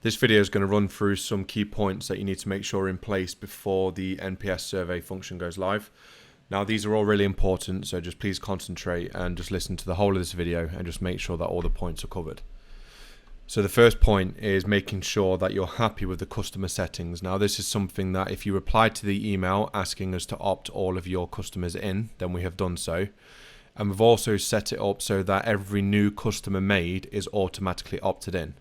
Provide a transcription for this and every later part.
This video is going to run through some key points that you need to make sure are in place before the NPS survey function goes live. Now these are all really important, so just please concentrate and just listen to the whole of this video and just make sure that all the points are covered. So the first point is making sure that you're happy with the customer settings. Now this is something that if you reply to the email asking us to opt all of your customers in, then we have done so. And we've also set it up so that every new customer made is automatically opted in.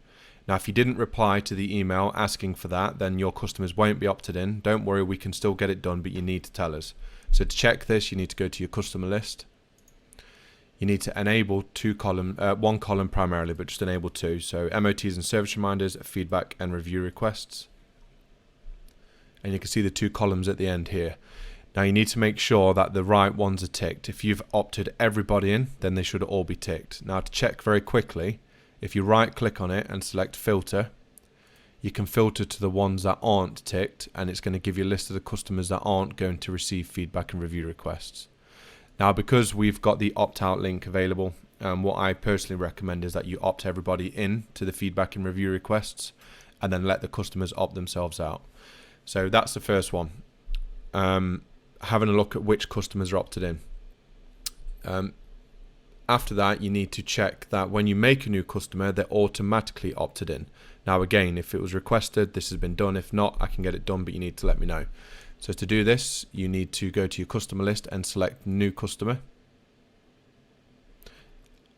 Now, if you didn't reply to the email asking for that, then your customers won't be opted in. Don't worry, we can still get it done, but you need to tell us. So to check this, you need to go to your customer list. You need to enable one column primarily, but just enable two. So MOTs and service reminders, feedback and review requests. And you can see the two columns at the end here. Now you need to make sure that the right ones are ticked. If you've opted everybody in, then they should all be ticked. Now to check very quickly, if you right click on it and select filter, you can filter to the ones that aren't ticked, and it's going to give you a list of the customers that aren't going to receive feedback and review requests. Now because we've got the opt-out link available, what I personally recommend is that you opt everybody in to the feedback and review requests and then let the customers opt themselves out. So that's the first one. Having a look at which customers are opted in. After that, you need to check that when you make a new customer, they're automatically opted in. Now again, if it was requested, this has been done. If not, I can get it done, but you need to let me know. So to do this, you need to go to your customer list and select new customer.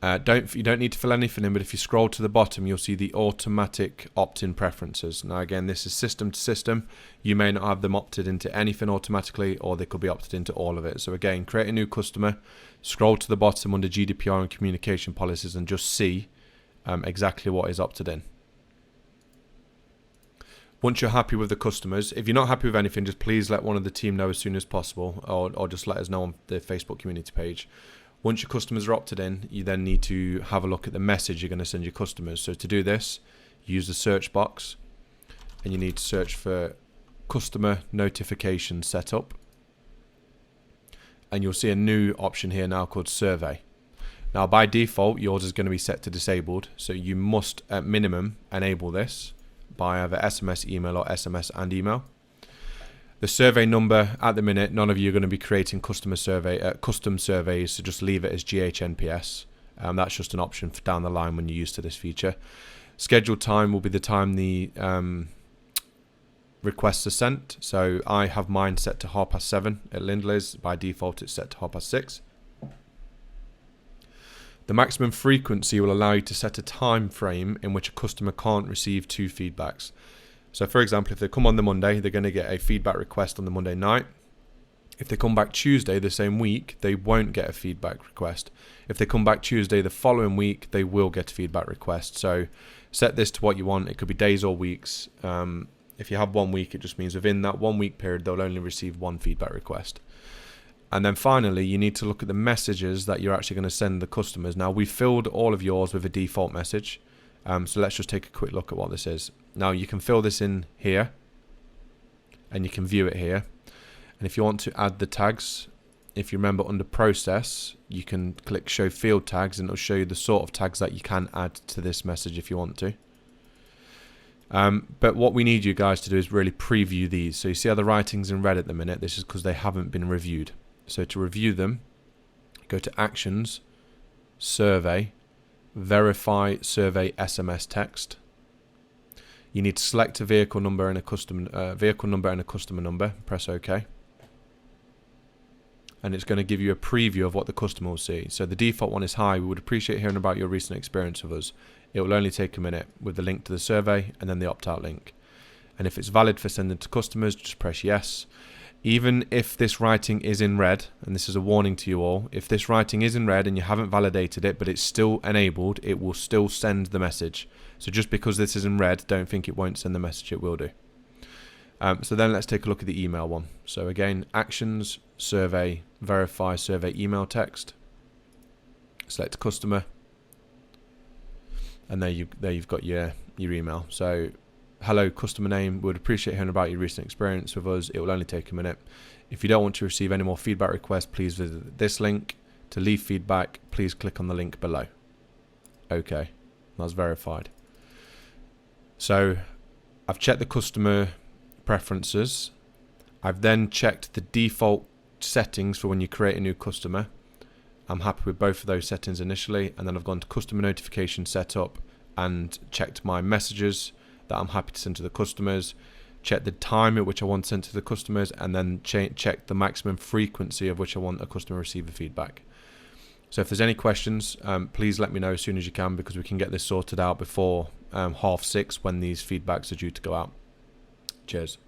You don't need to fill anything in, but if you scroll to the bottom, you'll see the automatic opt-in preferences. Now again, this is system to system. You may not have them opted into anything automatically, or they could be opted into all of it. So again, create a new customer, scroll to the bottom under GDPR and communication policies and just see exactly what is opted in. Once you're happy with the customers, if you're not happy with anything, just please let one of the team know as soon as possible, or just let us know on the Facebook community page. Once your customers are opted in, you then need to have a look at the message you're going to send your customers. So to do this, use the search box and you need to search for customer notification setup. And you'll see a new option here now called survey. Now by default, yours is going to be set to disabled. So you must at minimum enable this by either SMS, email or SMS and email. The survey number at the minute, none of you are going to be creating custom surveys, so just leave it as GHNPS. That's just an option for down the line when you're used to this feature. Scheduled time will be the time the requests are sent. So I have mine set to 7:30 at Lindley's. By default, it's set to 6:30. The maximum frequency will allow you to set a time frame in which a customer can't receive two feedbacks. So for example, if they come on the Monday, they're going to get a feedback request on the Monday night. If they come back Tuesday the same week, they won't get a feedback request. If they come back Tuesday the following week, they will get a feedback request. So set this to what you want. It could be days or weeks. If you have 1 week, it just means within that 1 week period, they'll only receive one feedback request. And then finally, you need to look at the messages that you're actually going to send the customers. Now, we filled all of yours with a default message. So let's just take a quick look at what this is. Now you can fill this in here and you can view it here. And if you want to add the tags, if you remember under process, you can click show field tags and it'll show you the sort of tags that you can add to this message if you want to. But what we need you guys to do is really preview these. So you see how the writing's in red at the minute? This is because they haven't been reviewed. So to review them, go to actions, survey, verify survey SMS text. You need to select a vehicle number and a customer number. Press OK. And it's going to give you a preview of what the customer will see. So the default one is hi. We would appreciate hearing about your recent experience with us. It will only take a minute with the link to the survey and then the opt-out link. And if it's valid for sending to customers, just press yes. Even if this writing is in red, and this is a warning to you all, if this writing is in red and you haven't validated it, but it's still enabled, it will still send the message. So just because this is in red, don't think it won't send the message, it will do. So then let's take a look at the email one. So again, actions, survey, verify survey email text. Select customer. And there you've got your email. So hello, customer name. We would appreciate hearing about your recent experience with us. It will only take a minute. If you don't want to receive any more feedback requests, please visit this link. To leave feedback, please click on the link below. Okay, that's verified. So I've checked the customer preferences. I've then checked the default settings for when you create a new customer. I'm happy with both of those settings initially, and then I've gone to customer notification setup and checked my messages that I'm happy to send to the customers, check the time at which I want to send to the customers, and then check the maximum frequency of which I want a customer to receive the feedback. So if there's any questions, please let me know as soon as you can, because we can get this sorted out before 6:30 when these feedbacks are due to go out. Cheers.